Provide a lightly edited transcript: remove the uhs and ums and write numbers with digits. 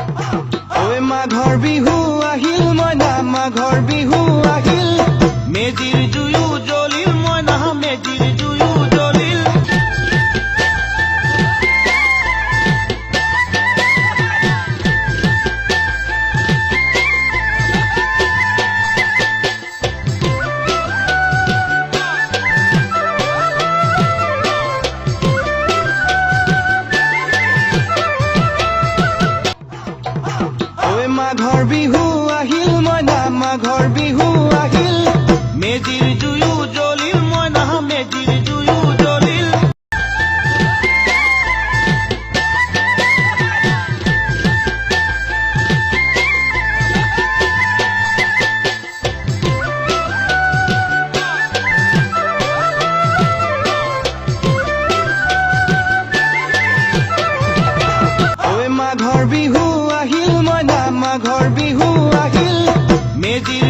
ঐ মাঘৰ বিহু আহিল মইনা মাঘৰ বিহু আহিল মেজিৰ জুয়ো জ্বলিল মইনা মেজিৰ জুয়ো জ্বলিল মাঘৰ বিহু আহিল মইনা মাঘৰ বিহু আহিল মেজিৰ জুয়ো জ্বলিল মইনা মেজিৰ জুয়ো জ্বলিল মাঘৰ বিহু আহিল মইনা মাঘৰ বিহু আহিল মেজিৰ